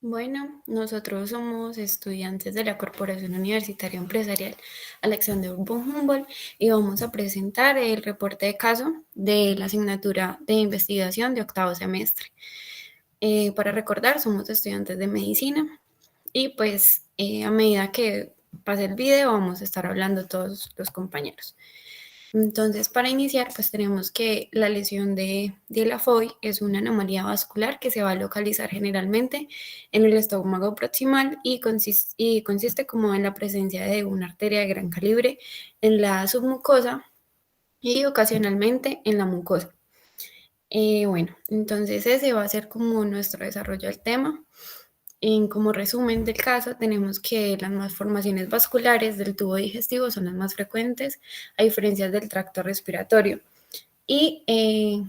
Bueno, nosotros somos estudiantes de la Corporación Universitaria Empresarial Alexander von Humboldt y vamos a presentar el reporte de caso de la asignatura de investigación de octavo semestre. Para recordar, somos estudiantes de medicina y pues a medida que pase el video vamos a estar hablando todos los compañeros. Entonces, para iniciar, pues tenemos que la lesión de la FOI es una anomalía vascular que se va a localizar generalmente en el estómago proximal y consiste como en la presencia de una arteria de gran calibre en la submucosa y ocasionalmente en la mucosa. Bueno, entonces ese va a ser como nuestro desarrollo del tema. Como resumen del caso, tenemos que las malformaciones vasculares del tubo digestivo son las más frecuentes, a diferencia del tracto respiratorio. Y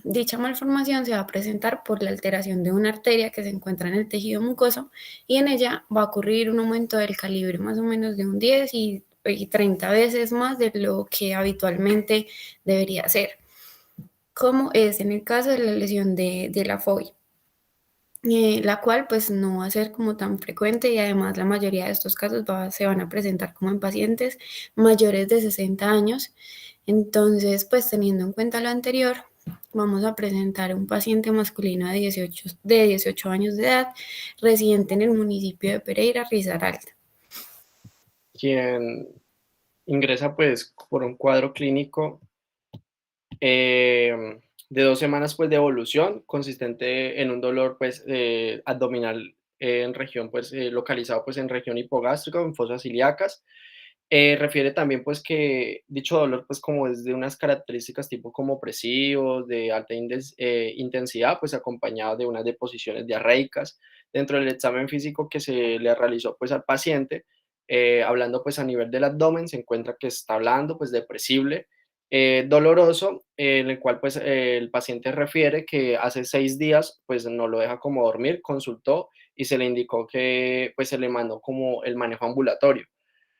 dicha malformación se va a presentar por la alteración de una arteria que se encuentra en el tejido mucoso y en ella va a ocurrir un aumento del calibre más o menos de un 10 y 30 veces más de lo que habitualmente debería ser, como es en el caso de la lesión de la fobia. La cual pues no va a ser como tan frecuente y además la mayoría de estos casos se van a presentar como en pacientes mayores de 60 años. Entonces, pues teniendo en cuenta lo anterior, vamos a presentar un paciente masculino de 18 años de edad, residente en el municipio de Pereira, Risaralda. Quien ingresa pues por un cuadro clínico de 2 semanas pues de evolución consistente en un dolor pues abdominal en región pues localizado pues en región hipogástrica, en fosas ilíacas. Refiere también pues que dicho dolor pues como es de unas características tipo como opresivos, de alta intensidad, pues acompañado de unas deposiciones diarreicas. Dentro del examen físico que se le realizó pues al paciente, hablando pues a nivel del abdomen, se encuentra que está hablando pues depresible, doloroso, en el cual pues el paciente refiere que hace 6 días pues no lo deja como dormir, consultó y se le indicó que pues se le mandó como el manejo ambulatorio.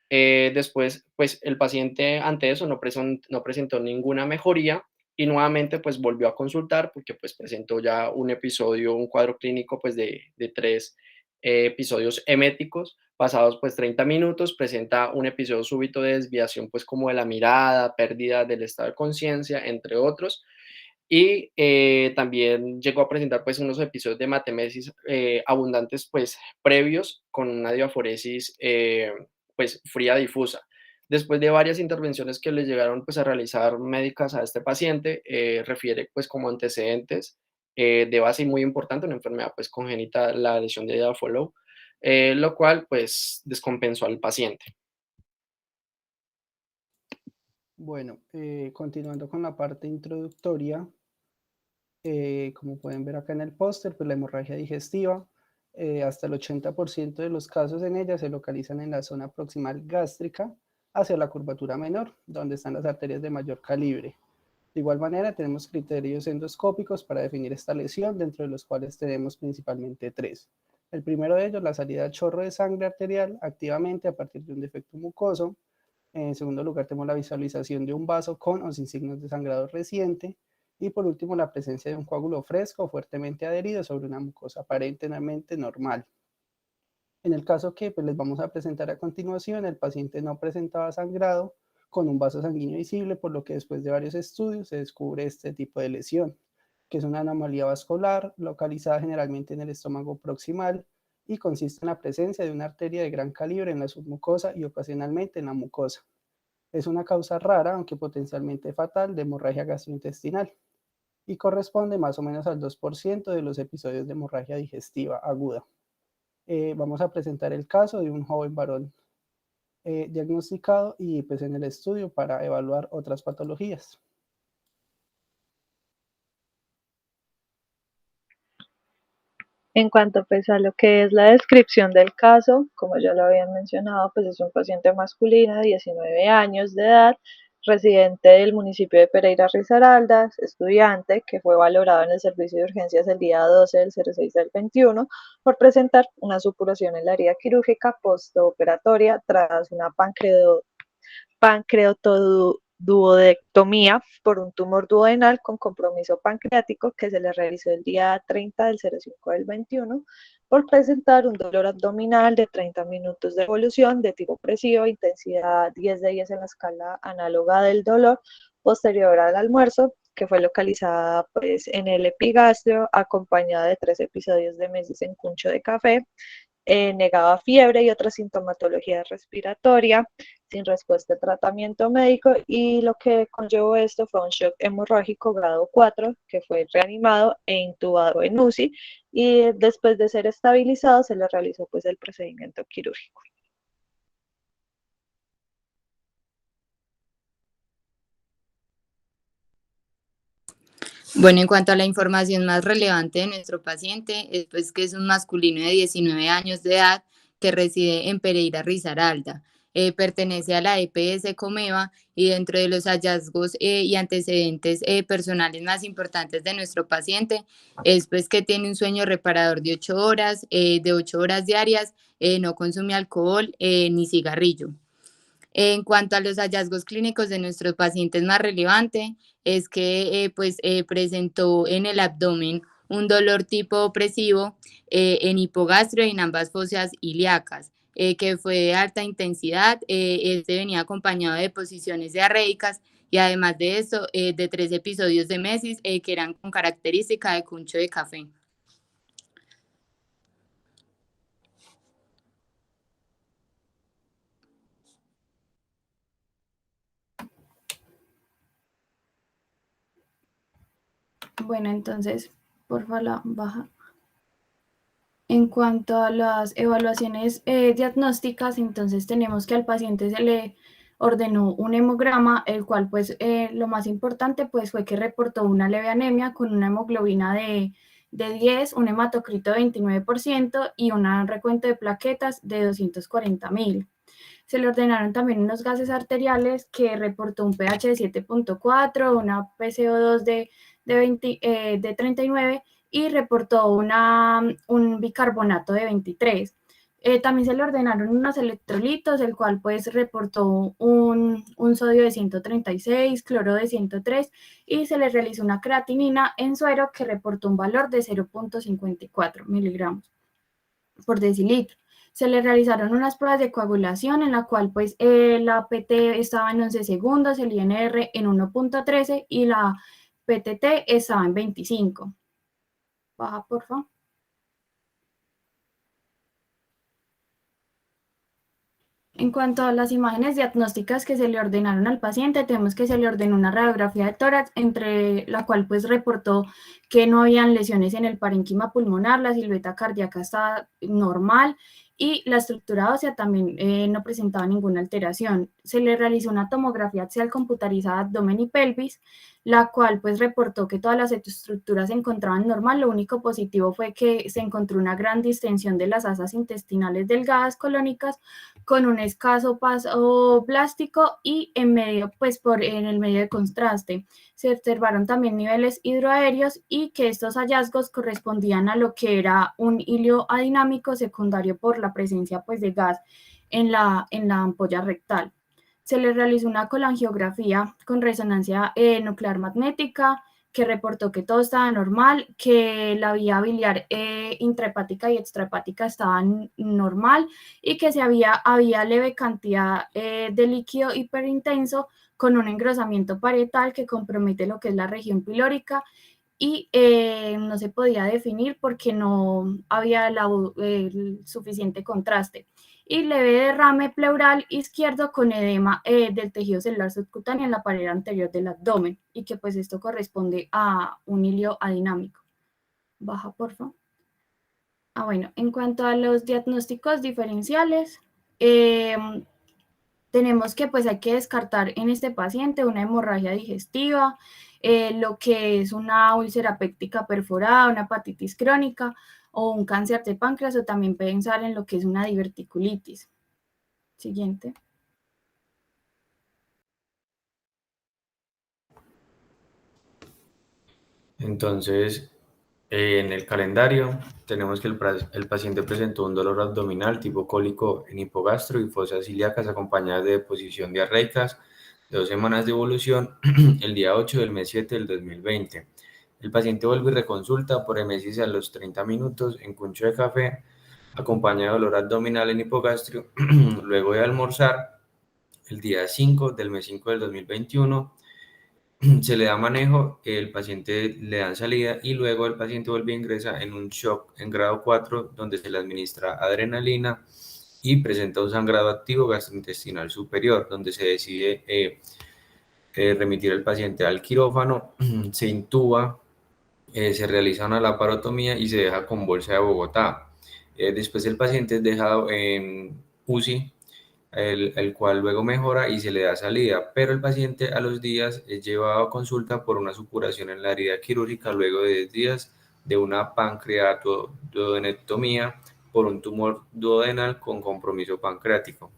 Después, pues el paciente ante eso no presentó ninguna mejoría y nuevamente pues volvió a consultar porque pues presentó ya un episodio, un cuadro clínico pues de 3 episodios eméticos pasados pues 30 minutos, presenta un episodio súbito de desviación pues como de la mirada, pérdida del estado de conciencia, entre otros. Y también llegó a presentar pues unos episodios de matemesis abundantes pues previos con una diaforesis pues fría difusa. Después de varias intervenciones que le llegaron pues a realizar médicas a este paciente, refiere pues como antecedentes de base y muy importante, una enfermedad pues congénita, la lesión de Diafollow, lo cual pues descompensó al paciente. Bueno, continuando con la parte introductoria, como pueden ver acá en el póster, pues la hemorragia digestiva, hasta el 80% de los casos en ella se localizan en la zona proximal gástrica hacia la curvatura menor, donde están las arterias de mayor calibre. De igual manera, tenemos criterios endoscópicos para definir esta lesión, dentro de los cuales tenemos principalmente tres. El primero de ellos, la salida de chorro de sangre arterial activamente a partir de un defecto mucoso. En segundo lugar, tenemos la visualización de un vaso con o sin signos de sangrado reciente. Y por último, la presencia de un coágulo fresco o fuertemente adherido sobre una mucosa aparentemente normal. En el caso que pues, les vamos a presentar a continuación, el paciente no presentaba sangrado con un vaso sanguíneo visible, por lo que después de varios estudios se descubre este tipo de lesión, que es una anomalía vascular localizada generalmente en el estómago proximal y consiste en la presencia de una arteria de gran calibre en la submucosa y ocasionalmente en la mucosa. Es una causa rara, aunque potencialmente fatal, de hemorragia gastrointestinal y corresponde más o menos al 2% de los episodios de hemorragia digestiva aguda. Vamos a presentar el caso de un joven varón diagnosticado y pues en el estudio para evaluar otras patologías. En cuanto pues a lo que es la descripción del caso, como ya lo habían mencionado, pues es un paciente masculino de 19 años de edad, residente del municipio de Pereira Risaralda, estudiante que fue valorado en el servicio de urgencias el día 12 del 06 del 21 por presentar una supuración en la herida quirúrgica postoperatoria tras una pancreatitis duodectomía por un tumor duodenal con compromiso pancreático que se le realizó el día 30 del 05 del 21 por presentar un dolor abdominal de 30 minutos de evolución de tipo opresivo, intensidad 10 de 10 en la escala análoga del dolor posterior al almuerzo, que fue localizada pues, en el epigastrio, acompañada de 3 episodios de meses en cuncho de café, negaba fiebre y otra sintomatología respiratoria, sin respuesta a tratamiento médico, y lo que conllevó esto fue un shock hemorrágico grado 4, que fue reanimado e intubado en UCI, y después de ser estabilizado se le realizó pues el procedimiento quirúrgico. Bueno, en cuanto a la información más relevante de nuestro paciente, es pues que es un masculino de 19 años de edad que reside en Pereira, Risaralda. Pertenece a la EPS Comeva y dentro de los hallazgos y antecedentes personales más importantes de nuestro paciente es pues que tiene un sueño reparador de 8 horas diarias, no consume alcohol ni cigarrillo. En cuanto a los hallazgos clínicos de nuestros pacientes más relevante, es que presentó en el abdomen un dolor tipo opresivo en hipogastrio y en ambas fosas ilíacas, que fue de alta intensidad. Este venía acompañado de posiciones diarreicas y además de eso, de 3 episodios de mesis que eran con característica de cuncho de café. Bueno, entonces, por favor, la baja. En cuanto a las evaluaciones diagnósticas, entonces tenemos que al paciente se le ordenó un hemograma, el cual pues lo más importante pues fue que reportó una leve anemia con una hemoglobina de 10, un hematocrito de 29% y un recuento de plaquetas de 240.000. Se le ordenaron también unos gases arteriales que reportó un pH de 7.4, una PCO2 de 39 y reportó un bicarbonato de 23. También se le ordenaron unos electrolitos, el cual pues reportó un sodio de 136, cloro de 103 y se le realizó una creatinina en suero que reportó un valor de 0.54 miligramos por decilitro. Se le realizaron unas pruebas de coagulación en la cual pues la PT estaba en 11 segundos, el INR en 1.13 y la PTT estaba en 25. Baja, por favor. En cuanto a las imágenes diagnósticas que se le ordenaron al paciente, tenemos que se le ordenó una radiografía de tórax, entre la cual pues reportó que no habían lesiones en el parénquima pulmonar, la silueta cardíaca estaba normal y la estructura ósea también no presentaba ninguna alteración. Se le realizó una tomografía axial computarizada abdomen y pelvis, la cual pues reportó que todas las estructuras se encontraban normal. Lo único positivo fue que se encontró una gran distensión de las asas intestinales delgadas colónicas con un escaso paso plástico y en el medio de contraste. Se observaron también niveles hidroaéreos y que estos hallazgos correspondían a lo que era un hilo adinámico secundario por la presencia pues de gas en la ampolla rectal. Se le realizó una colangiografía con resonancia nuclear magnética que reportó que todo estaba normal, que la vía biliar intrahepática y extrahepática estaban normal y que había leve cantidad de líquido hiperintenso con un engrosamiento parietal que compromete lo que es la región pilórica y no se podía definir porque no había el suficiente contraste. Y leve derrame pleural izquierdo con edema del tejido celular subcutáneo en la pared anterior del abdomen y que pues esto corresponde a un hilo adinámico. Baja, por favor. Bueno, en cuanto a los diagnósticos diferenciales, tenemos que pues hay que descartar en este paciente una hemorragia digestiva, lo que es una úlcera péptica perforada, una hepatitis crónica o un cáncer de páncreas o también pensar en lo que es una diverticulitis. Siguiente. Entonces, en el calendario tenemos que el paciente presentó un dolor abdominal tipo cólico en hipogastro y fosas ilíacas acompañadas de deposición diarreicas de 2 semanas de evolución el día 8 del mes 7 del 2020. El paciente vuelve y reconsulta por emesis a los 30 minutos en cuncho de café, acompañado de dolor abdominal en hipogastrio, luego de almorzar el día 5 del mes 5 del 2021. Se le da manejo, el paciente le dan salida y luego el paciente vuelve a ingresar en un shock en grado 4 donde se le administra adrenalina y presenta un sangrado activo gastrointestinal superior, donde se decide remitir al paciente al quirófano, se intuba, se realiza una laparotomía y se deja con bolsa de Bogotá. Después el paciente es dejado en UCI, el cual luego mejora y se le da salida, pero el paciente a los días es llevado a consulta por una supuración en la herida quirúrgica luego de 10 días de una pancreatoduodenectomía por un tumor duodenal con compromiso pancreático.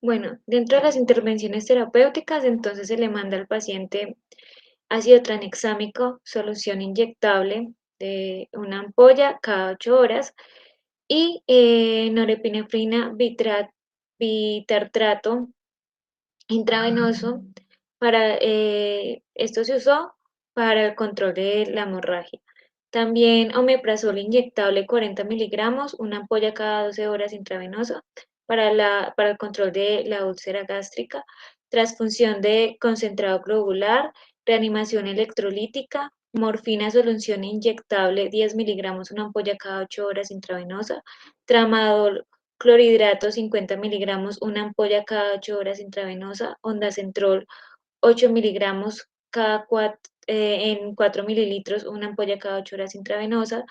Bueno, dentro de las intervenciones terapéuticas, entonces se le manda al paciente ácido tranexámico, solución inyectable de una ampolla cada 8 horas y norepinefrina bitartrato intravenoso. Esto se usó para el control de la hemorragia. También omeprazol inyectable 40 miligramos, una ampolla cada 12 horas intravenosa para el control de la úlcera gástrica, transfusión de concentrado globular, reanimación electrolítica, morfina solución inyectable 10 miligramos, una ampolla cada 8 horas intravenosa, tramadol clorhidrato 50 miligramos, una ampolla cada 8 horas intravenosa, ondansetron 8 miligramos en 4 mililitros, una ampolla cada 8 horas intravenosa,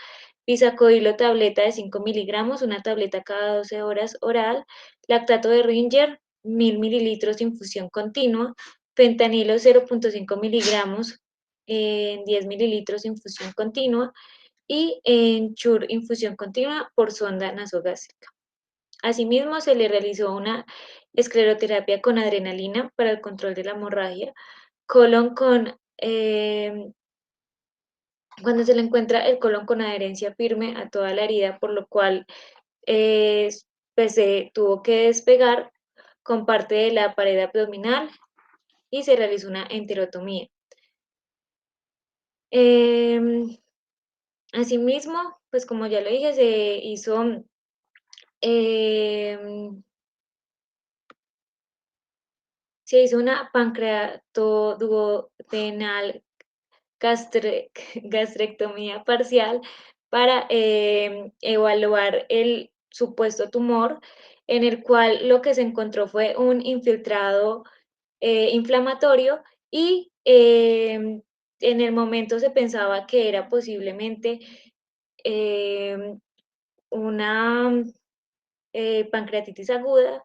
bisacodylo tableta de 5 miligramos, una tableta cada 12 horas oral, lactato de Ringer, 1000 mililitros infusión continua, fentanilo 0.5 miligramos en 10 mililitros infusión continua y Ensure infusión continua por sonda nasogástrica. Asimismo, se le realizó una escleroterapia con adrenalina para el control de la hemorragia, colon con cuando se le encuentra el colon con adherencia firme a toda la herida, por lo cual pues, se tuvo que despegar con parte de la pared abdominal y se realizó una enterotomía. Asimismo, pues como ya lo dije, se hizo una pancreatoduodenal gastrectomía parcial para evaluar el supuesto tumor, en el cual lo que se encontró fue un infiltrado inflamatorio y en el momento se pensaba que era posiblemente una pancreatitis aguda,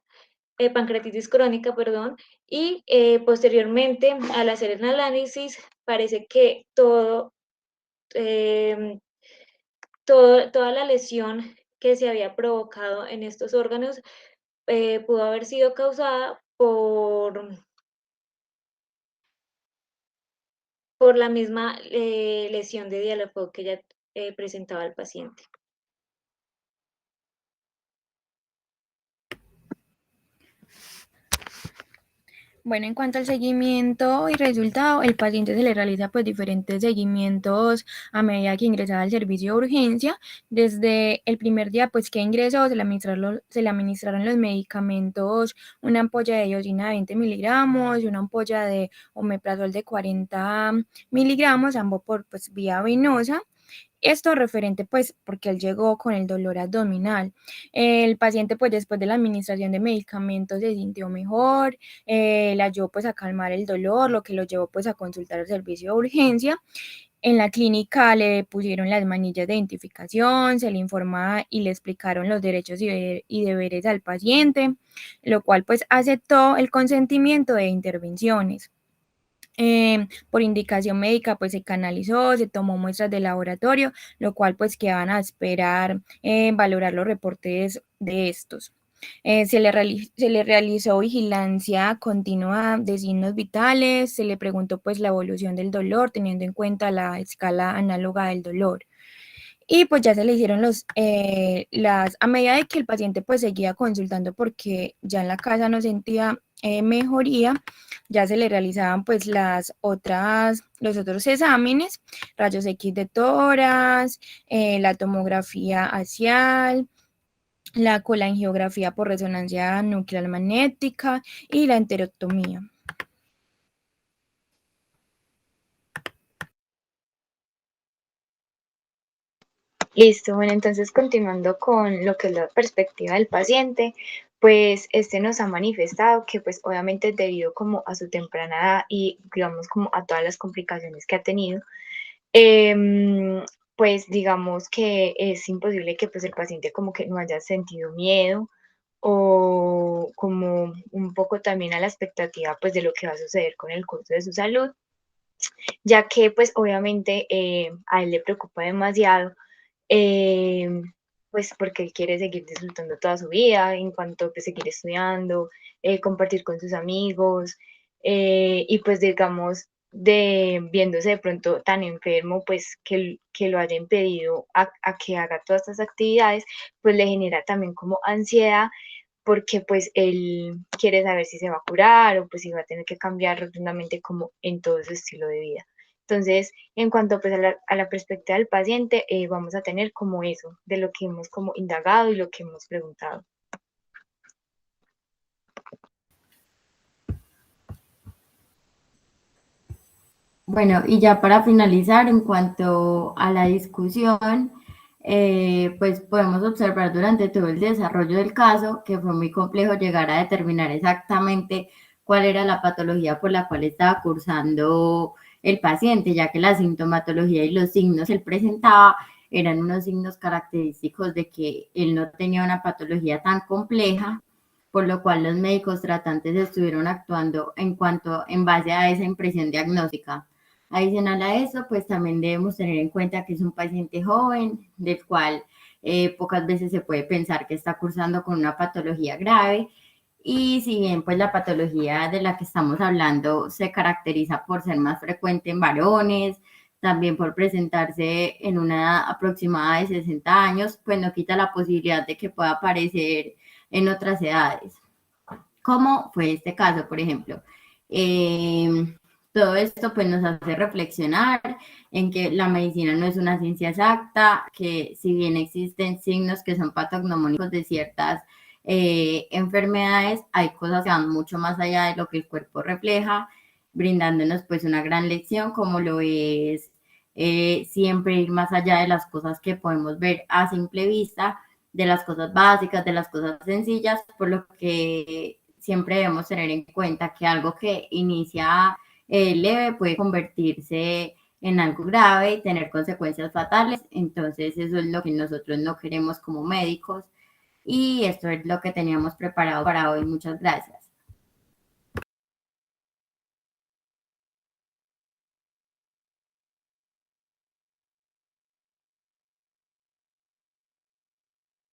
pancreatitis crónica, perdón, y posteriormente al hacer el análisis parece que toda la lesión que se había provocado en estos órganos pudo haber sido causada por la misma lesión de Dialefov que ya presentaba el paciente. Bueno, en cuanto al seguimiento y resultado, el paciente se le realiza pues diferentes seguimientos a medida que ingresaba al servicio de urgencia. Desde el primer día pues que ingresó se le administraron los medicamentos, una ampolla de diosina de 20 miligramos y una ampolla de omeprazol de 40 miligramos, ambos por pues vía venosa. Esto referente pues porque él llegó con el dolor abdominal. El paciente pues después de la administración de medicamentos se sintió mejor, le ayudó pues a calmar el dolor, lo que lo llevó pues a consultar el servicio de urgencia. En la clínica le pusieron las manillas de identificación, se le informaba y le explicaron los derechos y deberes al paciente, lo cual pues aceptó el consentimiento de intervenciones. Por indicación médica pues se canalizó, se tomó muestras de laboratorio, lo cual pues quedaban a esperar valorar los reportes de estos. Se le realizó vigilancia continua de signos vitales, se le preguntó pues la evolución del dolor teniendo en cuenta la escala análoga del dolor. Y pues ya se le hicieron a medida de que el paciente pues seguía consultando porque ya en la casa no sentía mejoría, ya se le realizaban pues los otros exámenes, rayos X de tórax, la tomografía axial, la colangiografía por resonancia nuclear magnética y la enterectomía. Listo, bueno, entonces continuando con lo que es la perspectiva del paciente, pues este nos ha manifestado que pues obviamente debido como a su temprana edad y digamos como a todas las complicaciones que ha tenido, pues digamos que es imposible que pues el paciente como que no haya sentido miedo o como un poco también a la expectativa pues de lo que va a suceder con el curso de su salud, ya que pues obviamente a él le preocupa demasiado, eh, pues porque él quiere seguir disfrutando toda su vida en cuanto pues seguir estudiando, compartir con sus amigos, y pues digamos viéndose de pronto tan enfermo, pues que lo haya impedido a que haga todas estas actividades, pues le genera también como ansiedad porque pues él quiere saber si se va a curar o pues si va a tener que cambiar rotundamente como en todo su estilo de vida. Entonces, en cuanto pues a la perspectiva del paciente, vamos a tener como eso, de lo que hemos como indagado y lo que hemos preguntado. Bueno, y ya para finalizar, en cuanto a la discusión, pues podemos observar durante todo el desarrollo del caso que fue muy complejo llegar a determinar exactamente cuál era la patología por la cual estaba cursando el paciente, ya que la sintomatología y los signos que él presentaba eran unos signos característicos de que él no tenía una patología tan compleja, por lo cual los médicos tratantes estuvieron actuando en base a esa impresión diagnóstica. Adicional a eso, pues también debemos tener en cuenta que es un paciente joven, del cual pocas veces se puede pensar que está cursando con una patología grave. Y si bien pues la patología de la que estamos hablando se caracteriza por ser más frecuente en varones, también por presentarse en una edad aproximada de 60 años, pues no quita la posibilidad de que pueda aparecer en otras edades. ¿Cómo fue este caso, por ejemplo? Todo esto pues nos hace reflexionar en que la medicina no es una ciencia exacta, que si bien existen signos que son patognomónicos de ciertas enfermedades, hay cosas que van mucho más allá de lo que el cuerpo refleja, brindándonos pues una gran lección como lo es siempre ir más allá de las cosas que podemos ver a simple vista, de las cosas básicas, de las cosas sencillas, por lo que siempre debemos tener en cuenta que algo que inicia leve puede convertirse en algo grave y tener consecuencias fatales. Entonces eso es lo que nosotros no queremos como médicos y esto es lo que teníamos preparado para hoy. Muchas gracias.